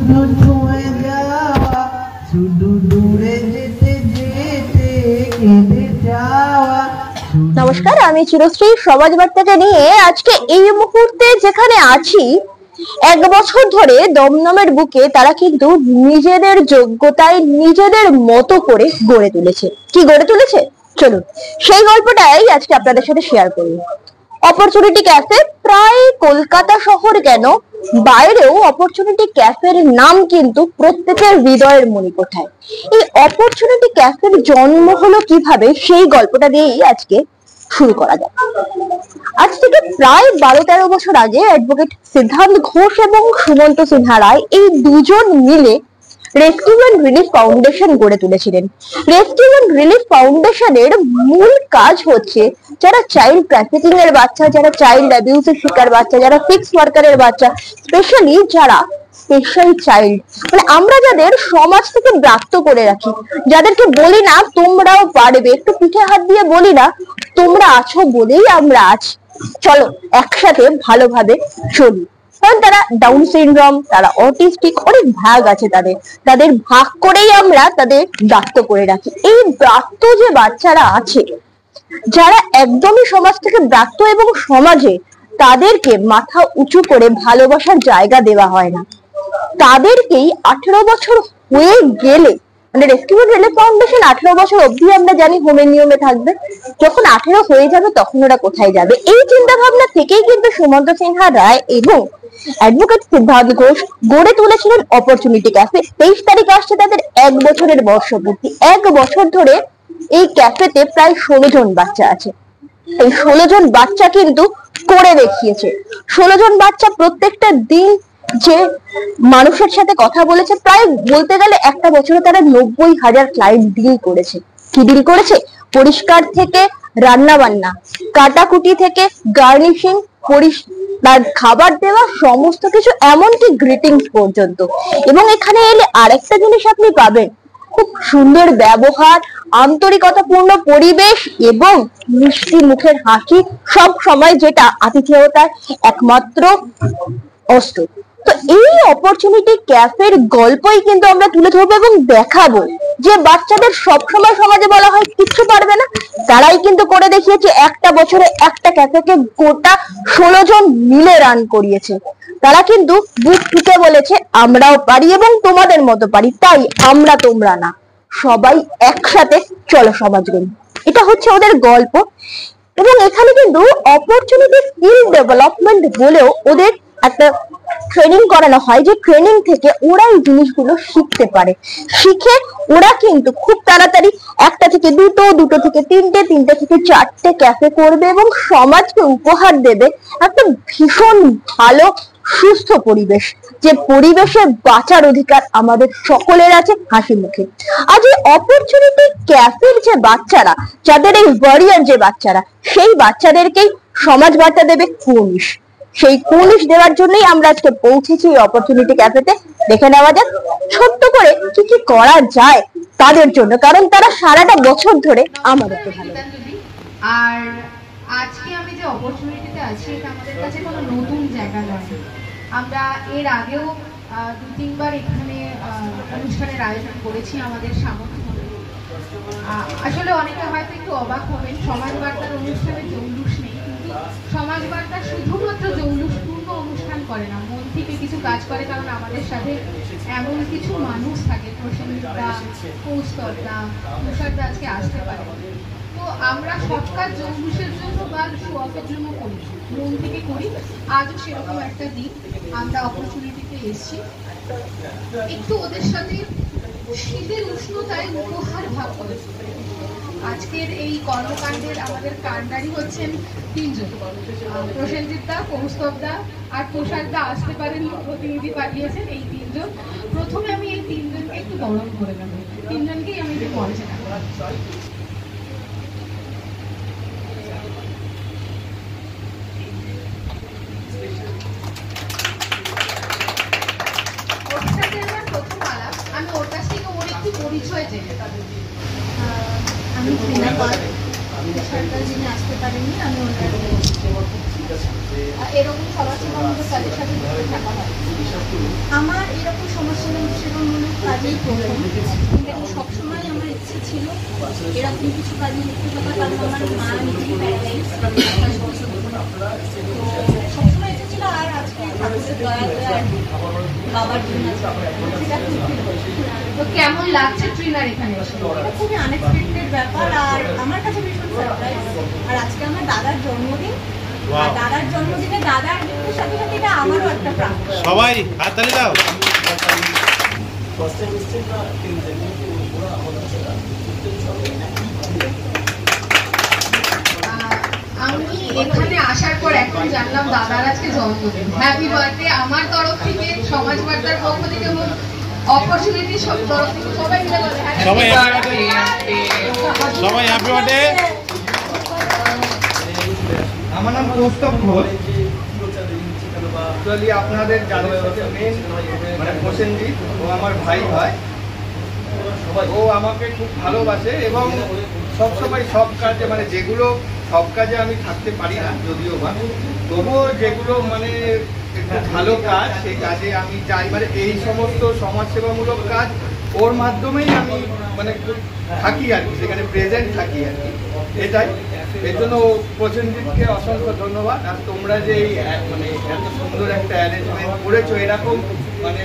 শুধু ছুঁয়ে যাওয়া, শুধু দূরে যেতে যেতে কেঁদে যাওয়া। নমস্কার, আমি চিরশ্রী সমাজ বার্তাকে নিয়ে আজকে এই মুহূর্তে যেখানে আছি, 1 বছর ধরে দমদমের বুকে তারা কিন্তু নিজেদের যোগ্যতায় নিজেদের মতো করে গড়ে তুলেছে। কি গড়ে তুলেছে চলুন সেই গল্পটাই আজকে আপনাদের সাথে শেয়ার করি। অপরচুনিটি ক্যাফে প্রায় কলকাতা শহর কেন বাইরেও অপরচুনিটি ক্যাফের নাম কিন্তু প্রত্যেকের হৃদয়ের মণিকোঠায়। এই অপরচুনিটি ক্যাফের জন্ম হলো কিভাবে সেই গল্পটা দিয়েই আজকে শুরু করা যাক। আজ থেকে প্রায় 12-13 বছর আগে অ্যাডভোকেট সিদ্ধান্ত ঘোষ এবং সুমন্ত সিনহা রায় এই দুজন মিলে রেস্কিউ এন্ড রিলিফ ফাউন্ডেশন গড়ে তুলেছিলেন। রেস্কিউ এন্ড রিলিফ ফাউন্ডেশনের মূল কাজ হচ্ছে যারা চাইল্ড ট্রাফিকিং এর বাচ্চা, যারা চাইল্ড অ্যাবিউজের শিকার বাচ্চা, যারা ফিক্স ওয়ার্কারের বাচ্চা, স্পেশালি যারা স্পেশাল চাইল্ড, মানে আমরা যাদের সমাজ থেকে ব্রাত্য করে রাখি, যাদেরকে বলি না তোমরাও পারবে, একটু পিঠে হাত দিয়ে বলি না তোমরা আছো বলেই আমরা আছি, চলো একসাথে ভালোভাবে চলি। কারণ তারা ডাউন সিনড্রোম, তারা অটিস্টিক, অনেক ভাগ আছে তাদের ভাগ করেই আমরা তাদের ব্রাত্য করে রাখি। এই ব্রাত্য যে বাচ্চারা আছে, যারা একদমই সমাজ থেকে ব্রাত্য এবং সমাজে তাদেরকে মাথা উঁচু করে ভালোবাসার জায়গা দেওয়া হয় না, তাদেরকেই 18 বছর হয়ে গেলে, মানে রেস্কিউ এন্ড রিলিফ ফাউন্ডেশন 18 বছর অবধি আমরা জানি হোমের নিয়মে থাকবে, যখন 18 হয়ে যাবে তখন ওরা কোথায় যাবে, এই চিন্তা ভাবনা থেকেই কিন্তু সুমন্ত সিনহা রায় এবং অ্যাডভোকেট সিদ্ধান্ত ঘোষ গড়ে তুলেছিলেন অপরচুনিটি ক্যাফে। 23 তারিখ আসছে তাদের 1 বছরের বর্ষপূর্তি। 1 বছর ধরে এই ক্যাফেতে প্রায় 16 জন বাচ্চা আছে। এই 16 জন বাচ্চা কিন্তু করে দেখিয়েছে। 16 জন বাচ্চা প্রত্যেকটা দিন যে মানুষের সাথে কথা বলেছে, প্রায় বলতে গেলে একটা বছরে তারা 90,000 ক্লায়েন্ট ডিল করেছে। কি ডিল করেছে? পরিষ্কার থেকে রান্না বান্না, কাটাকুটি থেকে গার্নিশিং, তার খাবার দেওয়া, সমস্ত কিছু, এমনকি গ্রিটিংস পর্যন্ত। এবং এখানে এলে আরেকটা জিনিস আপনি পাবেন, খুব সুন্দর ব্যবহার, আন্তরিকতাপূর্ণ পরিবেশ এবং মিষ্টি মুখের হাসি, সব সময় যেটা আতিথেয়তার একমাত্র অস্ত্র। তো এই অপরচুনিটি ক্যাফের গল্পই কিন্তু আমরা তুলে ধরবো এবং দেখাবো যে বাচ্চাদের সবসময় সমাজে বলা হয় কিচ্ছু পারবে না, তারাই কিন্তু করে দেখিয়েছে। একটা বছরে একটা ক্যাফেকে গোটা 16 জন মিলে রান করিয়েছে। তারা কিন্তু বুক ঠুকে বলেছে আমরাও পারি এবং তোমাদের মতো পারি, তাই আমরা তোমরা না, সবাই একসাথে চলো সমাজ গড়ি। এটা হচ্ছে ওদের গল্প। এবং এখানে কিন্তু অপরচুনিটি স্কিল ডেভেলপমেন্ট বলেও ওদের একটা ট্রেনিং করানো হয়, যে ট্রেনিং থেকে ওরা এই জিনিসগুলো শিখতে পারে। শিখে ওরা কিন্তু খুব তাড়াতাড়ি 1টা থেকে 2টো, 2টো থেকে 3টে, 3টে থেকে 4টে ক্যাফে করবে এবং সমাজকে উপহার দেবে একটা ভীষণ ভালো সুস্থ পরিবেশ, যে পরিবেশে বাঁচার অধিকার আমাদের সকলের আছে হাসি মুখে। আজ এই অপরচুনিটি ক্যাফের যে বাচ্চারা, যাদের এই ওয়ারিয়ার যে বাচ্চারা, সেই বাচ্চাদেরকেই সমাজ বার্তা দেবে কুনিশ। সেই কুনিশ দেওয়ার জন্যই আমরা আজকে পৌঁছেছি এই অপরচুনিটি ক্যাফেতে। দেখে নেওয়া যাক ছোট্ট করে কি কি করা যায় তাদের জন্য, কারণ তারা সারাটা বছর ধরে আমাদেরকে ভালোবাসে। আর আজকে আমি যে অপরচুনিটিতে আছি, এটা আমাদের কাছে কোনো নতুন জায়গা নয়। আমরা এর আগেও 2-3বার এখানে অনুষ্ঠানের আয়োজন করেছি আমাদের সামর্থ্য। আসলে অনেকে হয়তো একটু অবাক হবেন, সমাজ বার্তার অনুষ্ঠানে জৌলুস নেই, কিন্তু সমাজ বার্তা শুধুমাত্র জৌলুসপূর্ণ অনুষ্ঠান করে না, মন থেকে কিছু কাজ করে। কারণ আমাদের সাথে এমন কিছু মানুষ থাকে, প্রসেনজিৎদা, কৌস্তবদা, তুষারদা আজকে আসতে পারে। তো আমরা সব কাজ জৌলুসের জন্য বা শো অফের জন্য করি, মন থেকে করি। আজও সেরকম একটা দিন, আমরা অপরচুনিটিতে এসেছি একটু ওদের সাথে শীতের উষ্ণতায় উপহার ভাগ করেছি। আজকের এই কর্মকাণ্ডের আমাদের কাণ্ডারি হচ্ছেন 3 জন, প্রসেনজিৎদা, কৌস্তবদা আর তুষারদা আসতে পারেননি, প্রতিনিধি পাঠিয়েছেন এই 3 জন। প্রথমে আমি এই 3 জনকে একটু বরণ করে নেব, 3 জনকেই আমি একটু মঞ্চে নেব। আমি ওর কাছ থেকে ওর একটু পরিচয় জেনে তাদের। আমি শ্রীনা পাল, সরকার যিনি আসতে পারেননি, আমি ওনার এরকম সমাজসেবামূলক কাজের সাথে যুক্ত থাকা হয়? আমার এরকম সমাজসেবামূলক কাজেই প্রথম, কিন্তু সবসময় আমার ইচ্ছে ছিল এরকম কিছু কাজে যুক্ত থাকা, কারণ আমার মা নিজেই প্যারালাইজ, সবসময় ইচ্ছে ছিল। আর আজকে ঠাকুরের দয়া আর বাবার জন্য তো কেমন লাগছে ট্রিনার এখানে এসে? এটা খুবই আনএক্সপেক্টেড ব্যাপার, আর আমার কাছে ভীষণ সারপ্রাইজ। আর আজকে আমার দাদার জন্মদিন, আর দাদার জন্মদিনে দাদার গিফটের সাথে সাথে এটা আমারও একটা প্রাপ্য। সবাই হাততালি দাও। আমি এখানে আসার পর এখন জানলাম দাদার আজকে জন্মদিন। হ্যাপি বার্থডে আমার তরফ থেকে, সমাজ বার্তার পক্ষ থেকে এবং অপরচুনিটি সব তরফ থেকে সবাই মিলে বলে সবাই হ্যাপি বার্থডে, সবাই হ্যাপি বার্থডে। আমার নাম কৌস্তব ঘোষ। অ্যাকচুয়ালি আপনাদের যাদের সাথে মেন মানে প্রসেনজিৎ, ও আমার ভাই হয়। ও আমাকে খুব ভালোবাসে এবং সবসময় সব কাজে, মানে যেগুলো সব কাজে আমি থাকতে পারি না যদিও বা, তবুও যেগুলো মানে একটু ভালো কাজ সেই কাজে আমি যাই। মানে এই সমস্ত সমাজসেবামূলক কাজ ওর মাধ্যমেই আমি মানে থাকি আর কি, সেখানে প্রেজেন্ট থাকি আর কি, এটাই। এর জন্য প্রসেনজিৎকে অসংখ্য ধন্যবাদ। আর তোমরা যে এই মানে এত সুন্দর একটা অ্যারেঞ্জমেন্ট করেছো, এরকম মানে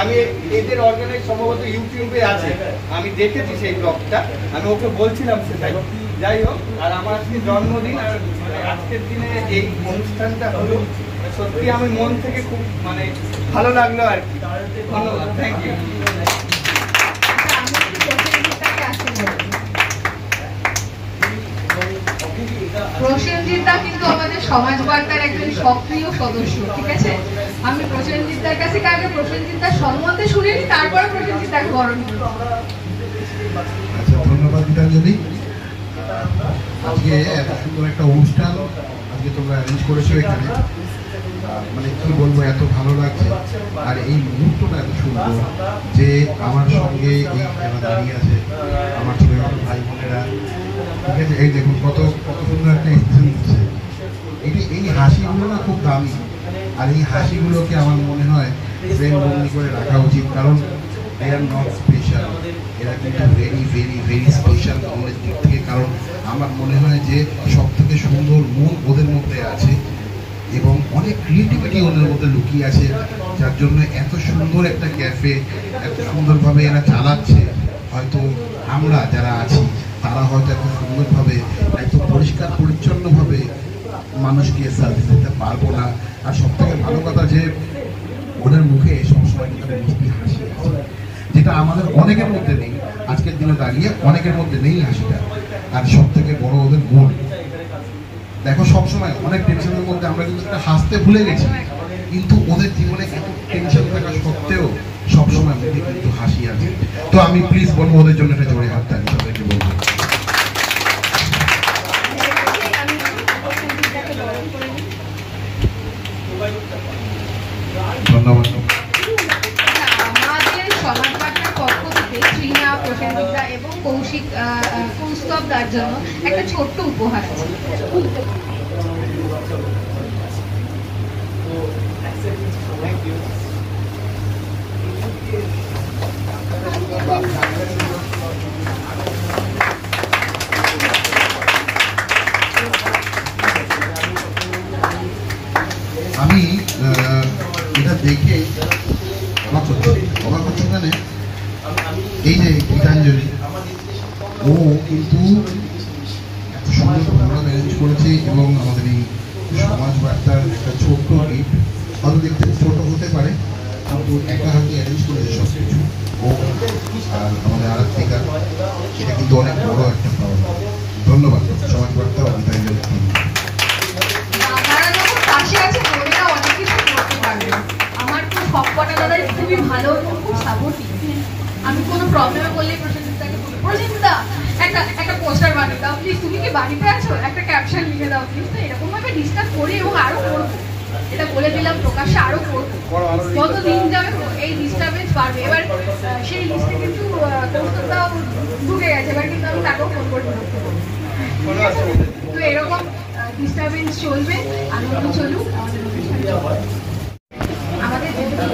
আমি এদের অর্গানাইজ সম্ভবত ইউটিউবে আছে, আমি দেখেছি সেই ব্লগটা, আমি ওকে বলছিলাম সেটাই। যাই হোক, আর আমার আজকে জন্মদিন, আর আজকের দিনে এই অনুষ্ঠানটা হলো, সত্যি আমি মন থেকে খুব মানে ভালো লাগলো আর কি। ধন্যবাদ, থ্যাংক ইউ। প্রসেনজিৎ দা কিন্তু আমাদের সমাজ বার্তার একজন সক্রিয় সদস্য, ঠিক আছে? আমি প্রসেনজিৎ দার কাছে আগে প্রসেনজিৎ দার সম্বন্ধে শুনিনি, তারপরে প্রসেনজিৎ দাকে বরণ করব। আচ্ছা, ধন্যবাদ গীতাঞ্জলি। আজকে এত সুন্দর একটা অনুষ্ঠান আজকে তোমরা অ্যারেঞ্জ করেছো এখানে, মানে কি বলবো, এত ভালো লাগছে। আর এই মুহূর্তটা এত সুন্দর যে আমার সঙ্গে এই যারা দাঁড়িয়ে আছে, আমার ছোট ভাই বোনেরা, ঠিক আছে, এই দেখুন কত কত সুন্দর একটা এক্সিবিশন হচ্ছে। এই হাসিগুলো না খুব দামি, আর এই হাসিগুলোকে আমার মনে হয় ফ্রেম বন্দি করে রাখা উচিত, কারণ দে আর নট স্পেশাল, এরা কিন্তু ভেরি ভেরি ভেরি স্পেশাল আমাদের দিক থেকে। কারণ আমার মনে হয় যে সব থেকে সুন্দর মন ওদের মধ্যে আছে এবং অনেক ক্রিয়েটিভিটি ওদের মধ্যে লুকিয়ে আছে, যার জন্য এত সুন্দর একটা ক্যাফে এত সুন্দরভাবে এরা চালাচ্ছে। হয়তো আমরা যারা আছি তারা হয়তো এত সুন্দরভাবে, এত পরিষ্কার পরিচ্ছন্নভাবে মানুষকে সার্ভিস দিতে পারবো না। আর সব থেকে ভালো কথা যে ওদের মুখে সবসময় কিন্তু মিষ্টি হাসি আছে, যেটা আমাদের অনেকের মধ্যে নেই। আজকের দিনে দাঁড়িয়ে অনেকের মধ্যে নেই হাসিটা। আর সব থেকে বড় ওদের মন, দেখো সবসময় অনেক টেনশনের মধ্যে আমরা কিন্তু হাসতে ভুলে গেছি, কিন্তু ওদের জীবনে এত টেনশন থাকা সত্ত্বেও সবসময় মুখে কিন্তু হাসি আছে। তো আমি প্লিজ বলবো ওদের জন্য একটা জোরে হাত তালি সবাইকে বলবো। ধন্যবাদ। আমাদের সমাজ বার্তার পক্ষ থেকে ট্রিনা, প্রসেনজিৎ দা এবং কৌস্তব দার জন্য একটা ছোট্ট উপহার আছে। আমি এটা দেখে অবাক হচ্ছে মানে এই যে গীতাঞ্জলি, ও কিন্তু এত সুন্দর প্রোগ্রাম অ্যারেঞ্জ করেছে এবং আমাদের এই সমাজ বার্তার একটা ছোট্ট গিফট, হয়তো দেখতে ছোট হতে পারে কিন্তু একা হাতে অ্যারেঞ্জ করেছে সব কিছু। ও আর আমাদের আরাত্মিকা, এটা কিন্তু অনেক বড় একটা পাওয়া। ধন্যবাদ সমাজ বার্তা ও গীতাঞ্জলি। আমার তো সবকটা দাদাই খুবই ভালো এবং খুব সাপোর্টিভ। আমি কোনো প্রবলেমে বললেই প্রসেনজিৎ দাকে বলি, প্রসেনজিৎ দা একটা পোস্টার বানিয়ে দাও প্লিজ, তুমি কি বাড়িতে আছো, একটা ক্যাপশন লিখে দাও প্লিজ। তো এরকম ভাবে ডিসকাস করি এবং আরো করবো, এটা বলে দিলাম প্রকাশ্যে, আরো করবো। যত দিন যাবে এই ডিস্টার্বেন্স বাড়বে। এবার সেই লিস্টে কিন্তু কৌস্তবদাও ঢুকে গেছে, এবার কিন্তু আমি তাকেও ফোন করে ঢুকতে পারবো। তো এরকম ডিস্টারবেন্স চলবে, আনন্দ চলুক, আমাদের অনুষ্ঠান চলবে। আমাদের যেটুকু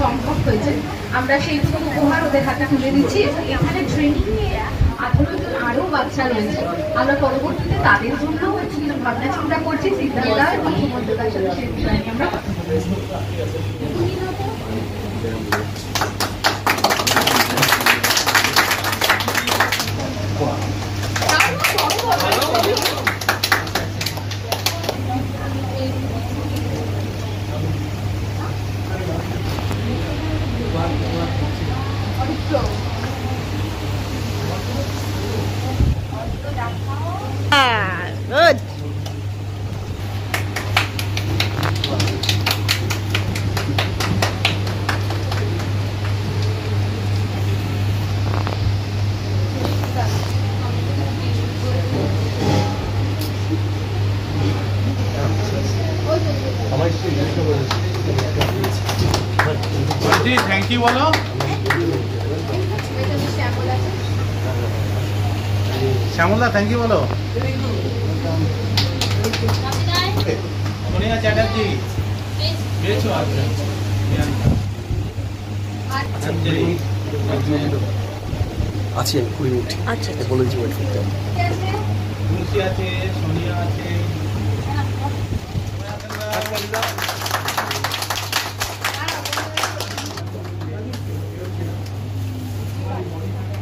সম্ভব হয়েছে আমরা সেইটুকু উপহার ওদের হাতে তুলে দিচ্ছি। এখানে ট্রেনিং এ 18 জন আরো বাচ্চা রয়েছে, আমরা পরবর্তীতে তাদের জন্য ভাবনা চিন্তা করছি। সিদ্ধার্থ এবং সুমন্তদার সাথে সেই বিষয় নিয়ে আমরা কথা বলছি। Good. থ্যাংক ইউ বলো। শ্যামলদা থ্যাংক ইউ বলো। সোনিয়া চ্যাটার্জি পেয়েছো? আছে 20 মিনিট। আচ্ছা বলে দিচ্ছি ওয়েট করতে। তুলসী আছে, সোনিয়া আছে।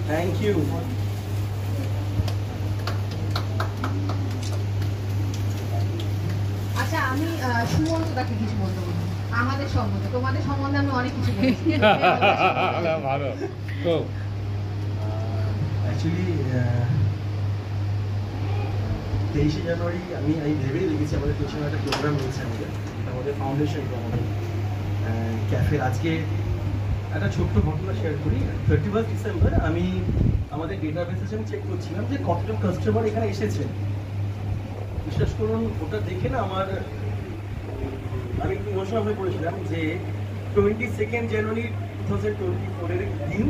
Thank you. আচ্ছা, আমি সুমন্তদাকে কিছু বলতে বলবো আমাদের সম্বন্ধে। তোমাদের সম্বন্ধে আমি অনেক কিছু বলেছি। ভালো। অ্যাকচুয়ালি 23শে জানুয়ারি আমি ভেবেই রেখেছি আমাদের পেছনে একটা প্রোগ্রাম রয়েছে আমাদের ফাউন্ডেশন আমাদের ক্যাফে। আজকে একটা ছোট্ট ঘটনা শেয়ার করি। 31 ডিসেম্বর আমি আমাদের ডেটাবেসে আমি চেক করছিলাম যে কতজন কাস্টমার এখানে এসেছে। বিশ্বাস করুন ওটা দেখে না আমি একটু ইমোশনাল হয়ে পড়েছিলাম যে 22 জানুয়ারি 2024 এর দিন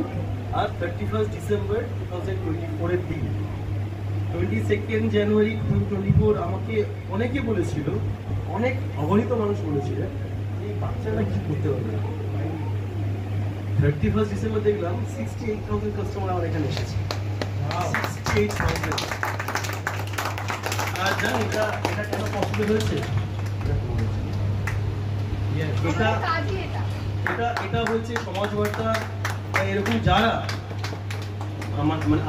আর 31 ডিসেম্বর 2024 এর দিন। 22 জানুয়ারি 2024 আমাকে অনেকে বলেছিল, অনেক অগণিত মানুষ বলেছিল এই বাচ্চারা কিছু করতে পারবে না। 31 ডিসেম্বর দেখলাম 68,000 কাস্টমার আমার এখানে এসেছে। 68,000। আর জান এটা কেন পসিবল হয়েছে? এটা হচ্ছে সমাজ বার্তা এরকম যারা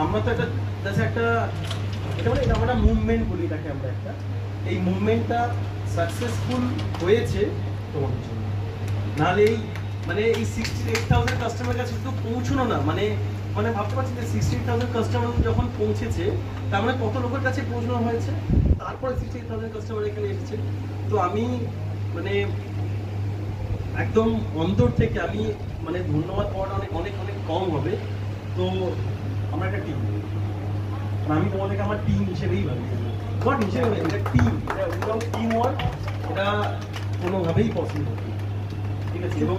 আমরা তো একটা এটা আমরা মুভমেন্ট বলি এটাকে আমরা একটা। এই মুভমেন্টটা সাকসেসফুল হয়েছে তোমাদের জন্য। নাহলে এই 68,000 কাস্টমার কাছে শুধু পৌঁছানো না, ভাবতে পারছি যে 68,000 কাস্টমার যখন পৌঁছেছে তার মানে কত লোকের কাছে পৌঁছানো হয়েছে, তারপরে 68,000 কাস্টমার এখানে এসেছে। তো আমি একদম অন্তর থেকে আমি ধন্যবাদ পাওয়াটা অনেক কম হবে। তো আমরা একটা টিম, আমি তোমাদেরকে আমার টিম হিসেবেই ভাবি, নট হিসেবে এটা টিম, এটা উইদাউট টিম ওয়ার্ক এটা কোনোভাবেই পসিবল, ঠিক আছে? এবং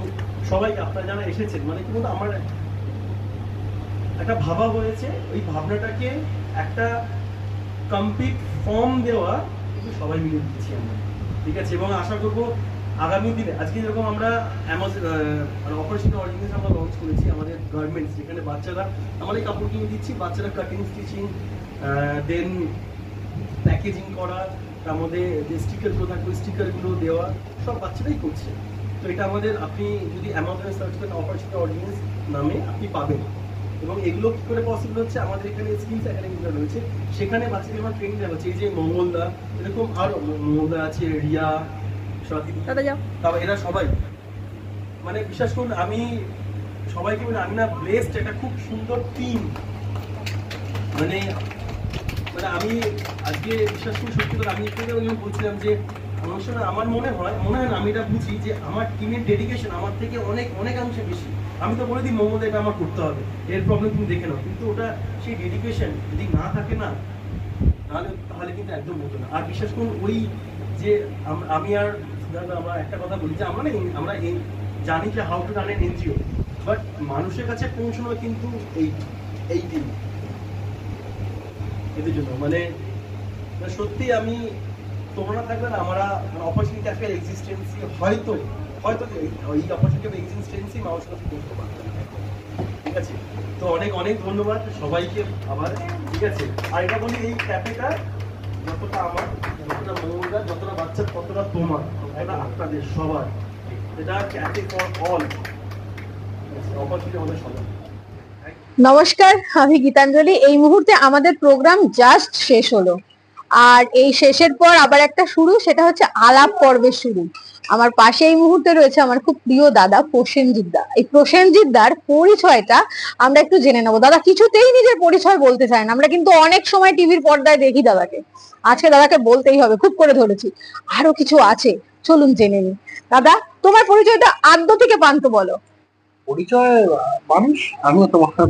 সবাই আপনারা যারা এসেছেন কি বলতো আমার একটা ভাবা হয়েছে, ওই ভাবনাটাকে একটা কমপ্লিট ফর্ম দেওয়া কিন্তু সবাই মিলে দিচ্ছি আমরা, ঠিক আছে? এবং আশা করবো আগামী দিনে আজকে যেরকম আমরা অপারেশন অর্ডিনেন্স আমরা লঞ্চ করেছি আমাদের গার্মেন্টস, যেখানে বাচ্চারা আমরা এই কাপড় কিনে দিচ্ছি, বাচ্চারা কাটিং স্টিচিং দেন প্যাকেজিং করা, তার মধ্যে যে স্টিকারগুলো থাকবে স্টিকারগুলো দেওয়া সব বাচ্চারাই করছে। তো এটা আমাদের আপনি যদি অ্যামাজনে সার্চ করেন অপারেশন অর্ডিনেন্স নামে আপনি পাবেন। এবং এগুলো কি করে পসিবল হচ্ছে, আমাদের এখানে স্কিলস একাডেমিটা রয়েছে, সেখানে বাচ্চাদের আমার ট্রেনিং দেওয়া হচ্ছে। এই যে মঙ্গলদা, এরকম আরো মঙ্গলদা আছে, রিয়া, তারপর এরা সবাই বিশ্বাস করুন আমি সবাইকে আমি না ব্লেসড, একটা খুব সুন্দর টিম। আমি আজকে বিশ্বাস করি সত্যি করে আমি এখানে বলছিলাম যে আমার মনে হয় না, আমি এটা বুঝি যে আমার টিমের ডেডিকেশন আমার থেকে অনেকাংশে বেশি। আমি তো বলে দিই মঙ্গলদা এটা আমার করতে হবে, এর প্রবলেম তুমি দেখে নাও, কিন্তু ওটা সেই ডেডিকেশন যদি না থাকে না তাহলে কিন্তু একদম হতো না। আর বিশ্বাস করুন ওই যে আমি আর আমরা একটা কথা বলি যে আমরা জানি যে how to run N NGO, but মানুষের কাছে পৌঁছানো কিন্তু এই টিম এদের জন্য। সত্যি আমি তোমরা থাকবে না, আমরা অপরচুনিটি আজকের এক্সিস্টেন্সি হয়তো হয়তো ওই অপরচুনিটি অফ এক্সিস্টেন্সি মানুষ কাছে করতে পারবে না। ঠিক আছে, তো অনেক অনেক ধন্যবাদ সবাইকে আবার। ঠিক আছে, আর এটা বলি এই ক্যাফেটা যতটা আমার, যতটা মঙ্গলদার, যতটা বাচ্চার, ততটা তোমার, ততটা আপনাদের সবার। এটা ক্যাফে ফর অল, অপরচুনিটি আমাদের সবার। নমস্কার, আমি গীতাঞ্জলি। এই মুহূর্তে আমাদের প্রোগ্রাম জাস্ট শেষ হলো, আর এই শেষের পর আবার একটা শুরু, সেটা হচ্ছে আলাপ পর্বের শুরু। আমার পাশে এই মুহূর্তে রয়েছে আমার খুব প্রিয় দাদা প্রসেনজিৎ দা। এই প্রসেনজিৎ দার পরিচয়টা আমরা একটু জেনে নেবো। দাদা কিছুতেই নিজের পরিচয় বলতে চায় না, আমরা কিন্তু অনেক সময় টিভির পর্দায় দেখি দাদাকে, আজকে দাদাকে বলতেই হবে, খুব করে ধরেছি। আরো কিছু আছে, চলুন জেনে নিই। দাদা, তোমার পরিচয়টা আদ্য থেকে পান্ত বলো। পরিচয় মানুষ, আমিও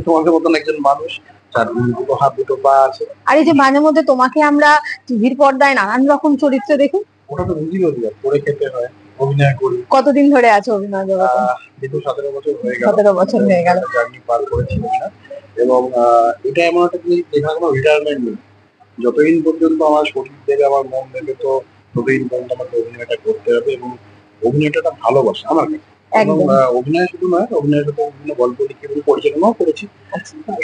তোমাদের মতন একজন মানুষ, যার দুটো হাত দুটো পা আছে। আর এই যে মাঝে মধ্যে তোমাকে আমরা টিভির পর্দায় নানান রকম চরিত্রে দেখি, ওটা তো রুজি রোজগার করে খেতে হয়, অভিনয় করি। কতদিন ধরে আছে অভিনয় জগতে? দীর্ঘ 17 বছর হয়ে গেল। 17 বছর হয়ে গেল জার্নি পার করেছি না। এবং এটা এমন একটা জিনিস, যেটা কোনো রিটায়ারমেন্ট নেই। যতদিন পর্যন্ত আমার শরীর দেবে, আমার মন দেবে, তো ততদিন পর্যন্ত আমাকে অভিনয়টা করতে হবে। এবং অভিনয়টা একটা ভালোবাসা আমার কাছে। এবং অভিনয় শুধু নয়, অভিনয়ের সাথে বিভিন্ন গল্প লিখে পরিচালনাও করেছি।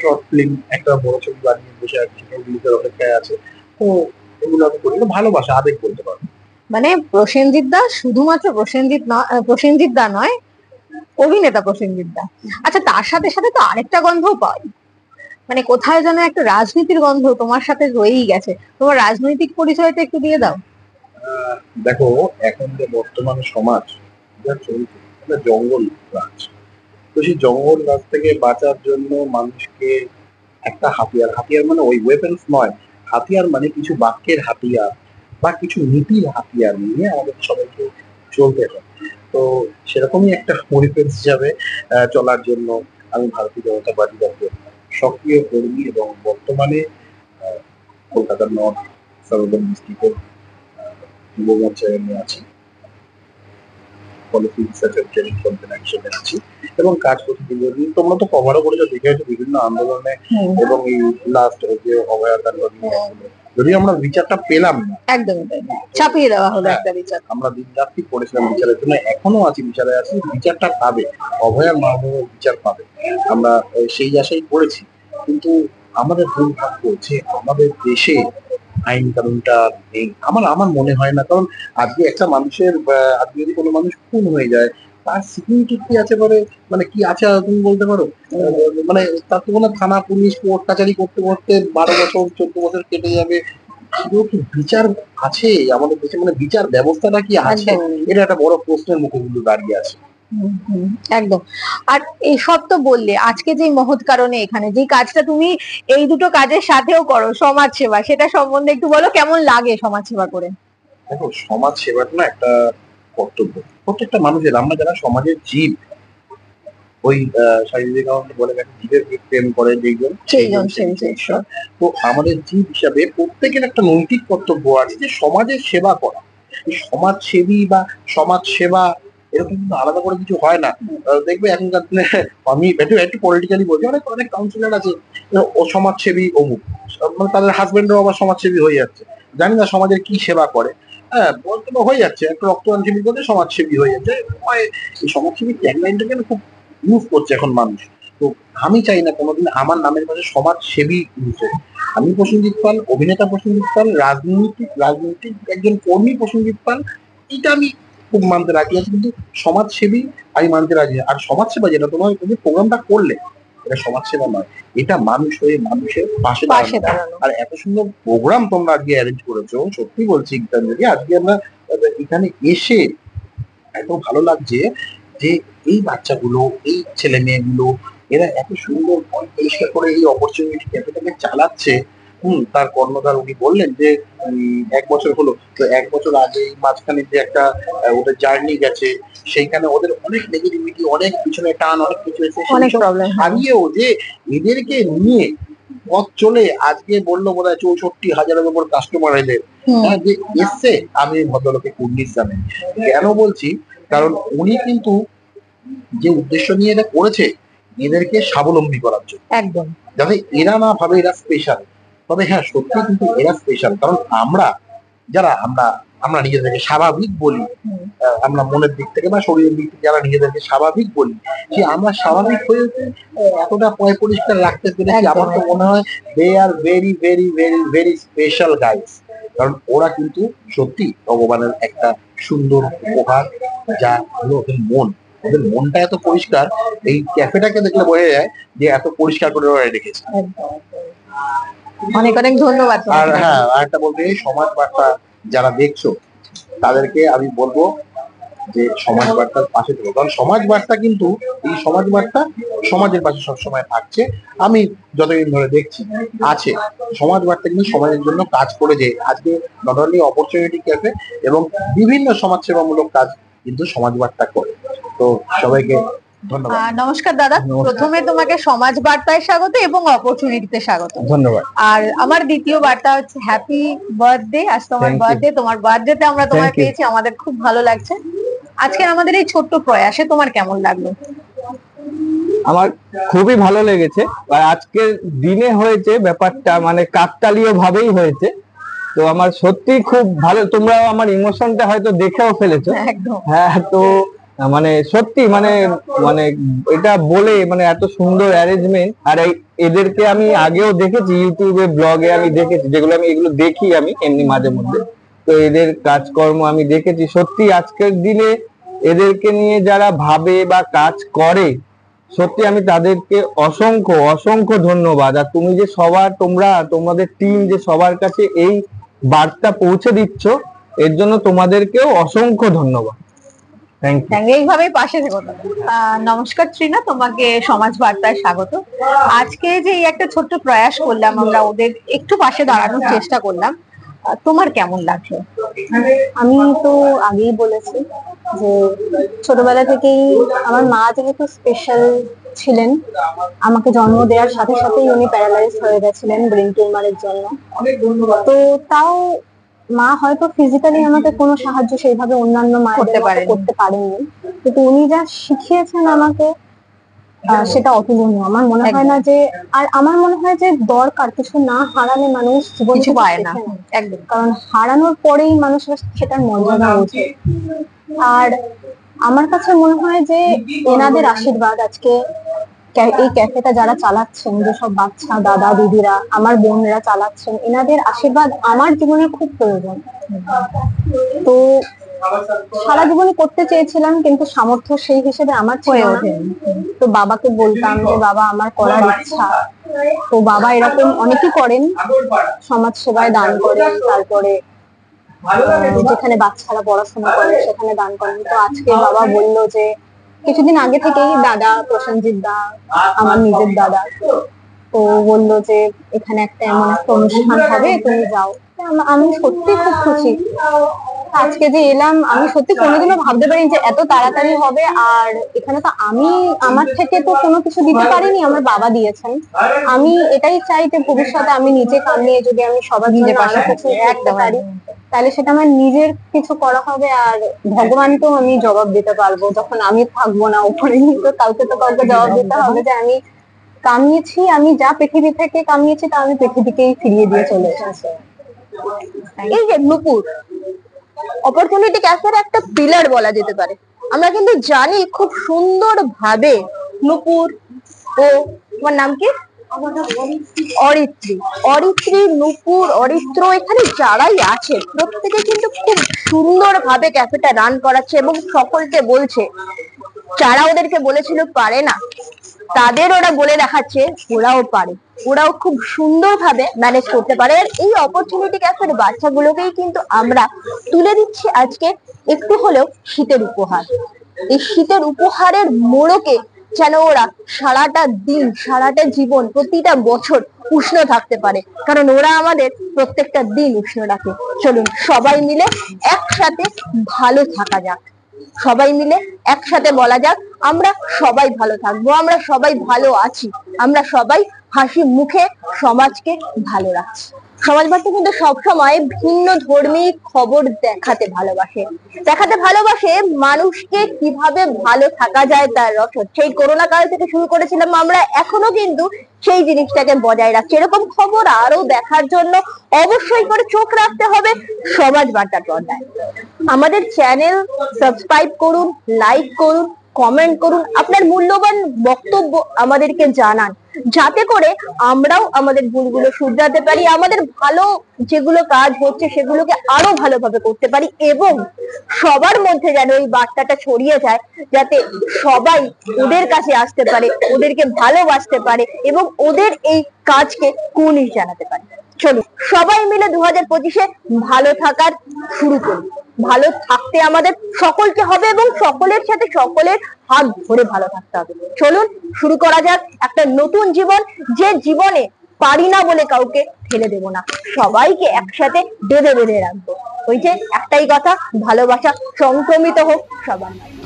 শর্ট ফিল্ম, একটা বড় ছবি বানিয়ে বসে আছি, রিলিজের অপেক্ষায় আছে। তো এগুলো আমি করি, ভালোবাসা, আবেগ বলতে পারবো। মানে প্রসেনজিৎ দা শুধুমাত্র প্রসেনজিৎ দা নয়, অভিনেতা প্রসেনজিৎ দা। আচ্ছা, তার সাথে সাথে তো আরেকটা গন্ধও পাই, মানে কোথায় যেন একটা রাজনীতির গন্ধ তোমার সাথে রয়েই গেছে। তোমার রাজনৈতিক পরিচয়টা একটু দিয়ে দাও। দেখো, এখন যে বর্তমান সমাজ যা চলছে, একটা জঙ্গল রাজ। তো সেই জঙ্গল রাজ থেকে বাঁচার জন্য মানুষকে একটা হাতিয়ার মানে ওই ওয়েপন্স নয়, হাতিয়ার মানে কিছু বাক্যের হাতিয়ার বা কিছু নীতির হাতিয়ার নিয়ে আমাদের সবাইকে চলতে হয়। তো সেরকমই একটা পরিবেশ হিসাবে চলার জন্য আমি ভারতীয় জনতা পার্টির একজন সক্রিয় কর্মী, এবং বর্তমানে কলকাতার নর্থ সাউদার্ন ডিস্ট্রিক্টের যুব মোর্চায় আমি আছি, পলিসি রিসার্চ এন্ড ট্রেনিং কনভেনশনে আছি এবং কাজ করছি দীর্ঘদিন। তোমরা তো কভারও করেছো, দেখে হয়তো বিভিন্ন আন্দোলনে, এবং এই লাস্ট যে অভয়াকাণ্ড নিয়ে, যদিও আমরা বিচারটা পেলাম না, একদমই তাই, চাপিয়ে দেওয়া হলো একটা বিচার। আমরা দিনরাত্রি করেছিলাম বিচারের জন্য, এখনো আছি, বিচারে আছি, বিচারটা পাবে, অভয়ার মাননীয় বিচার পাবে, আমরা সেই আশাই করেছি। কিন্তু আমাদের দুর্ভাগ্য যে আমাদের দেশে আইন কানুনটা নেই। আমার মনে হয় না, কারণ আজকে একটা মানুষের, আজকে যদি কোনো মানুষ খুন হয়ে যায়, তার সিকিউরিটি কি আছে বলে, মানে কি আছে তুমি বলতে পারো? মানে তার তো কোনো থানা পুলিশ কোর্ট কাচারি করতে করতে 12 বছর 14 বছর কেটে যাবে। কি বিচার আছে আমাদের দেশে? মানে বিচার ব্যবস্থাটা কি আছে? এটা একটা বড় প্রশ্নের মুখে কিন্তু দাঁড়িয়ে আছে। একদম। আর এই সব তো বললে, আজকে যে মহৎ কারণে এখানে যে কাজটা তুমি এই দুটো কাজের সাথেও করো, সমাজ সেবা, সেটা সম্বন্ধে একটু বলো, কেমন লাগে সমাজ সেবা করে? দেখো, সমাজ সেবাটা না একটা কর্তব্য প্রত্যেকটা মানুষের। আমরা যারা সমাজের জীব, ওই স্বামী বিবেকানন্দ বলে গেছে, জীবের প্রেম করে যেইজন সেইজন সেই ঈশ্বর। তো আমাদের জীব হিসাবে প্রত্যেকের একটা নৈতিক কর্তব্য আছে যে সমাজের সেবা করা। এই সমাজ সেবী বা সমাজ সেবা এরকম কিন্তু আলাদা করে কিছু হয় না। দেখবে এখনকার দিনে, আমি একটু পলিটিক্যালি বলছি, অনেক অনেক কাউন্সিলর আছে ও সমাজসেবী অমুক, মানে তাদের হাজবেন্ডও আবার সমাজসেবী হয়ে যাচ্ছে, জানি না সমাজের কি সেবা করে। হ্যাঁ, বলতে হয়ে যাচ্ছে, একটা রক্তদান শিবির করতে সমাজসেবী হয়ে যাচ্ছে। এই সমাজসেবী ট্যাগলাইনটা কেন খুব ইউজ করছে এখন মানুষ। তো আমি চাই না কোনোদিন আমার নামের পাশে সমাজসেবী ইউজ হোক। আমি প্রসেনজিৎ পাল, অভিনেতা প্রসেনজিৎ পাল, রাজনৈতিক একজন কর্মী প্রসেনজিৎ পাল, এটা আমি খুব মানতে রাজি আছি, কিন্তু সমাজসেবী আমি মানতে রাজি। আর সমাজসেবা যেটা তোমার প্রোগ্রামটা করলে, এটা সমাজসেবা নয়, এটা মানুষ হয়ে মানুষের পাশে দাঁড়ানো। আর এত সুন্দর প্রোগ্রাম তোমরা আজকে অ্যারেঞ্জ করেছো, সত্যি বলছি গীতাঞ্জলি, আজকে আমরা এখানে এসে এত ভালো লাগছে যে এই বাচ্চাগুলো, এই ছেলে মেয়েগুলো, এরা এত সুন্দর পরিষ্কার করে এই অপরচুনিটি ক্যাফেটাকে চালাচ্ছে। তার কর্ণধার উনি বললেন যে 1 বছর হলো, তো 1 বছর আগে মাঝখানে যে একটা ওদের জার্নি গেছে, সেইখানে ওদের অনেক নেগেটিভিটি, অনেক পিছনে টান, অনেক কিছু এসে হারিয়েও যে এদেরকে নিয়ে পথ চলে আজকে বললো বোধহয় 64,000-এর উপর কাস্টমার এদের যে এসছে। আমি ভদ্রলোকে কুর্নিশ জানেন কেন বলছি, কারণ উনি কিন্তু যে উদ্দেশ্য নিয়ে এটা করেছে, এদেরকে স্বাবলম্বী করার জন্য, একদম, যাতে এরা না ভাবে এরা স্পেশাল। তবে হ্যাঁ, সত্যি কিন্তু এরা স্পেশাল, কারণ আমরা আমরা নিজেদেরকে স্বাভাবিক বলি, আমরা মনের দিক থেকে বা শরীরের দিক থেকে যারা নিজেদেরকে স্বাভাবিক বলি, যে আমরা স্বাভাবিক হয়ে এতটা পরিষ্কার রাখতে পেরেছি, আমার তো মনে হয় they are very very very very special guys. কারণ ওরা কিন্তু সত্যি ভগবানের একটা সুন্দর উপহার, যা হলো ওদের মন। ওদের মনটা এত পরিষ্কার, এই ক্যাফেটাকে দেখলে বোঝা যায় যে এত পরিষ্কার করে ওরা রেখেছে। অনেক অনেক ধন্যবাদ। আর হ্যাঁ, আরেকটা বলতে, সমাজ বার্তা যারা দেখছো তাদেরকে আমি বলবো যে সমাজ বার্তার পাশে থেকো, কারণ সমাজ বার্তা কিন্তু, এই সমাজ বার্তা সমাজের পাশে সবসময় থাকছে। আমি যতদিন ধরে দেখছি আছে সমাজ বার্তা, কিন্তু সমাজের জন্য কাজ করে যে আজকে নট অনলি অপরচুনিটি ক্যাফে এবং বিভিন্ন সমাজসেবামূলক কাজ কিন্তু সমাজ বার্তা করে। তো সবাইকে ধন্যবাদ। নমস্কার দাদা, প্রথমে তোমাকে সমাজ বার্তায় স্বাগত এবং অপরচুনিটিতে স্বাগত। ধন্যবাদ। আর আমার দ্বিতীয় বার্তা হচ্ছে হ্যাপি বার্থডে। আজ তোমার বার্থডে, তোমার বার্থডেতে আমরা তোমায় পেয়েছি, আমাদের খুব ভালো লাগছে। আজকে আমাদের এই ছোট্ট প্রয়াসে তোমার কেমন লাগলো? আমার খুবই ভালো লেগেছে। আর আজকের দিনে হয়েছে ব্যাপারটা মানে কাকতালীয় ভাবেই হয়েছে, তো আমার সত্যি খুব ভালো। তোমরাও আমার ইমোশনটা হয়তো দেখেও ফেলেছো। একদম। হ্যাঁ, তো মানে সত্যি মানে মানে এটা বলে মানে এত সুন্দর অ্যারেঞ্জমেন্ট। আর এদেরকে আমি আগেও দেখেছি ইউটিউবে, ব্লগে আমি দেখেছি, যেগুলো আমি এগুলো দেখি আমি এমনি মাঝে মধ্যে, তো এদের কাজকর্ম আমি দেখেছি। সত্যি আজকের দিনে এদেরকে নিয়ে যারা ভাবে বা কাজ করে, সত্যি আমি তাদেরকে অসংখ্য অসংখ্য ধন্যবাদ। আর তুমি যে তোমাদের টিম যে সবার কাছে এই বার্তা পৌঁছে দিচ্ছ, এর জন্য তোমাদেরকেও অসংখ্য ধন্যবাদ। Thank you. এইভাবেই পাশে থেকো। নমস্কার ট্রিনা, তোমাকে সমাজ বার্তায় স্বাগত। আজকে যে এই একটা ছোট্ট প্রয়াস করলাম, আমরা ওদের একটু পাশে দাঁড়ানোর চেষ্টা করলাম, তোমার কেমন লাগছে? আমি তো আগেই বলেছি যে ছোটবেলা থেকেই আমার মা যেহেতু স্পেশাল ছিলেন, আমাকে জন্ম দেওয়ার সাথে সাথেই উনি প্যারালাইজ হয়ে গেছিলেন ব্রেন টিউমারের জন্য। তো তাও মা হয়তো ফিজিক্যালি আমাকে কোনো সাহায্য সেইভাবে অন্যান্য মায়েদের করতে পারেননি, কিন্তু উনি যা শিখিয়েছেন আমাকে সেটা অতুলনীয়। আমার মনে হয় না যে, আর আমার মনে হয় যে দরকার, কিছু না হারালে মানুষ জীবন কিছু পায় না। একদম। কারণ হারানোর পরেই মানুষের সেটার মর্যাদা ওঠে। আর আমার কাছে মনে হয় যে এনাদের আশীর্বাদ, আজকে এই ক্যাফেটা যারা চালাচ্ছেন, যেসব বাচ্চা দাদা দিদিরা আমার বোনরা চালাচ্ছেন, এনাদের আশীর্বাদ আমার জীবনে খুব প্রয়োজন। তো সারা জীবনে করতে চেয়েছিলাম, কিন্তু সামর্থ্য সেই হিসেবে আমার হয়ে ওঠেনি। তো বাবাকে বলতাম যে বাবা আমার করার ইচ্ছা। তো বাবা এরকম অনেকেই করেন, সমাজ সেবায় দান করেন, তারপরে যেখানে বাচ্চারা পড়াশোনা করে সেখানে দান করেন। তো আজকে বাবা বললো যে, কিছুদিন আগে থেকেই দাদা প্রসেনজিৎ দা, আমার নিজের দাদা, তো বললো যে এখানে একটা এমন একটা অনুষ্ঠান হবে, তুমি যাও। আমি সত্যি খুব খুশি। আজকে যে এলাম, আমি সত্যি কোনোদিনও ভাবতে পারিনি যে এত তাড়াতাড়ি হবে। আর এখানে তো আমি আমার থেকে তো কোনো কিছু দিতে পারিনি, আমার বাবা দিয়েছেন। আমি এটাই চাই যে ভবিষ্যতে আমি নিজে কামিয়ে যদি আমি সবার নিজের পাশে কিছু রাখতে পারি, তাহলে সেটা আমার নিজের কিছু করা হবে। আর ভগবানকেও আমি জবাব দিতে পারবো যখন আমি থাকবো না উপরে, তো কাউকে জবাব দিতে হবে যে আমি কামিয়েছি, আমি যা পৃথিবী থেকে কামিয়েছি তা আমি পৃথিবীকেই ফিরিয়ে দিয়ে চলে এসেছি। এই যে নূপুর অপরচুনিটি ক্যাফের একটা পিলার বলা যেতে পারে। আমরা কিন্তু জানি খুব সুন্দর ভাবে নূপুর ও, তোমার নাম কি? অরিত্রী, নূপুর, অরিত্র, এখানে যারাই আছে প্রত্যেকে কিন্তু খুব সুন্দর ভাবে ক্যাফেটা রান করাচ্ছে এবং সকলকে বলছে, যারা ওদেরকে বলেছিল পারে না, তাদের ওরা বলে দেখাচ্ছে ওরাও পারে, ওরাও খুব সুন্দর ভাবে ম্যানেজ করতে পারে। আর এই অপরচুনিটি ক্যাফের বাচ্চাগুলোকেই কিন্তু আমরা তুলে দিচ্ছি আজকে একটু হলেও শীতের উপহার। এই শীতের উপহারের মোড়কে যেন ওরা সারাটা দিন, সারাটা জীবন, প্রতিটা বছর উষ্ণ থাকতে পারে, কারণ ওরা আমাদের প্রত্যেকটা দিন উষ্ণ রাখে। চলুন সবাই মিলে একসাথে ভালো থাকা যাক, সবাই মিলে একসাথে বলা যাক আমরা সবাই ভালো থাকবো, আমরা সবাই ভালো আছি, আমরা সবাই হাসি মুখে সমাজকে ভালো রাখছি। সমাজ বার্তা কিন্তু সবসময় ভিন্ন ধর্মী খবর দেখাতে ভালোবাসে মানুষকে কিভাবে ভালো থাকা যায় তার রসদ। সেই করোনা কাল থেকে শুরু করেছিলাম আমরা, এখনো কিন্তু সেই জিনিসটাকে বজায় রাখছে। এরকম খবর আরো দেখার জন্য অবশ্যই করে চোখ রাখতে হবে সমাজ বার্তার পর্দায়। আমাদের চ্যানেল সাবস্ক্রাইব করুন, লাইক করুন, কমেন্ট করুন, আপনার মূল্যবান বক্তব্য আমাদেরকে জানান, যাতে করে আমরাও আমাদের ভুলগুলো শুধরাতে পারি, আমাদের ভালো যেগুলো কাজ হচ্ছে সেগুলোকে আরো ভালোভাবে করতে পারি, এবং সবার মধ্যে যেন এই বার্তাটা ছড়িয়ে যায়, যাতে সবাই ওদের কাছে আসতে পারে, ওদেরকে ভালোবাসতে পারে এবং ওদের এই কাজকে কুর্নিশ জানাতে পারে। চলুন সবাই মিলে 2025-এ ভালো থাকার শুরু করি। ভালো থাকতে আমাদের সকলকে হবে এবং সকলের সাথে সকলের হাত ধরে ভালো থাকতে হবে। চলুন শুরু করা যাক একটা নতুন জীবন, যে জীবনে পারি না বলে কাউকে ফেলে দেব না, সবাইকে একসাথে বেঁধে বেঁধে রাখবো। ওই যে একটাই কথা, ভালোবাসা সংক্রমিত হোক সবার মাঝে।